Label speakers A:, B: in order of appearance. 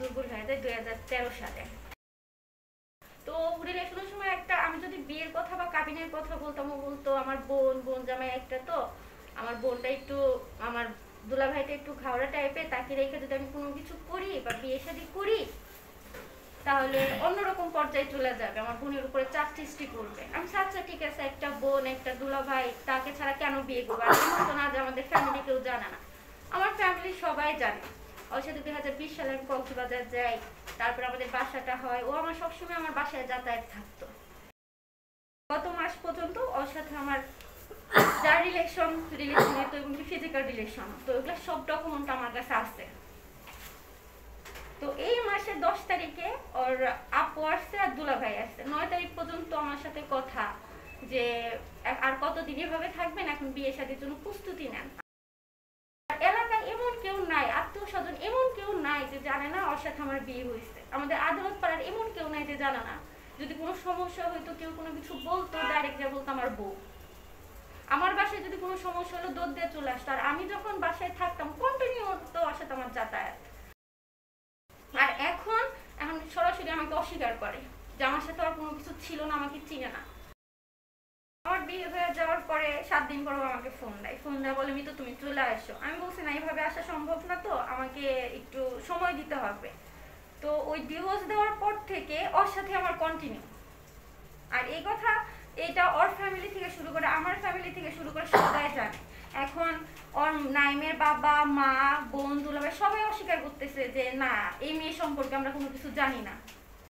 A: দুর্বল হয়ে যায় 2013 সালে। তো রিলেশনের সময় একটা আমি যদি বিয়ের কথা বা কাবিনের কথা বলতাম, ও বলতো আমার বোন জামাই একটা, তো আমার বোনটা একটু, আমার দুলাভাইটা একটু ঘাওড়া টাইপের, তাকে রেখে যদি আমি কোনো কিছু করি বা বিয়ে শাদী করি তাহলে অন্যরকম পর্যায়ে চলে যাবে, আমার বোনের উপরে চাপ সৃষ্টি করবে। আমি আচ্ছা ঠিক আছে, একটা বোন একটা দুলাভাই, তাকে ছাড়া কেন বিয়ে করবো? আর এমন তো না যে আমাদের ফ্যামিলি কেউ জানে না, আমার ফ্যামিলি সবাই জানে। ওর সাথে 2020 সালে আমি কক্সবাজার যাই, তারপর আমাদের বাসাটা হয়, ও আমার সবসময় আমার বাসায় যাতায়াত থাকতো। গত মাস পর্যন্ত ওর সাথে আমার যার রিলেশন তো এবং ফিজিক্যাল রিলেশন, তো এগুলো সব ডকুমেন্ট আমার কাছে আছে। তো এই মাসের 10 তারিখে ওর আপু আসছে আর দুলাভাই আসছে। 9 তারিখ পর্যন্ত আমার সাথে কথা যে আর কতদিন এভাবে থাকবেন, এখন বিয়ে শাদীর জন্য প্রস্তুতি নেন। এলাকায় এমন কেউ নাই, আত্মীয় স্বজন এমন কেউ নাই যে জানে না ওর সাথে আমার বিয়ে হয়েছে। আমাদের আদালত পাড়ার এমন কেউ নাই যে জানে না। যদি কোনো সমস্যা হইতো, কেউ কোনো কিছু বলতো, ডাইরেক্ট যা বলতো আমার বউ। আমার বাসায় যদি কোনো সমস্যা হলো দৌড় দিয়ে চলে আসতো, আর আমি যখন বাসায় থাকতাম কন্টিনিউ হতো ওর সাথে আমার যাতায়াত। আর এখন সরাসরি আমাকে অস্বীকার করে যে আমার সাথে আর কোনো কিছু ছিল না, আমাকে চিনে না। আমার বিয়ে হয়ে যাওয়ার পরে 7 দিন পর আমাকে ফোন দেয়, বলে মিতু তুমি চলে আসো। আমি বলছি না, এইভাবে আসা সম্ভব না, তো আমাকে একটু সময় দিতে হবে। তো ওই ডিভোর্স দেওয়ার পর থেকে ওর সাথে আমার কন্টিনিউ। আর এই কথা এটা ওর ফ্যামিলি থেকে শুরু করে আমার ফ্যামিলি থেকে শুরু করে সবাই জানে। এখন ওর নাইমের বাবা মা বোন দুলাভাই সবাই অস্বীকার করতেছে যে না, এই মেয়ে সম্পর্কে আমরা কোনো কিছু জানি না।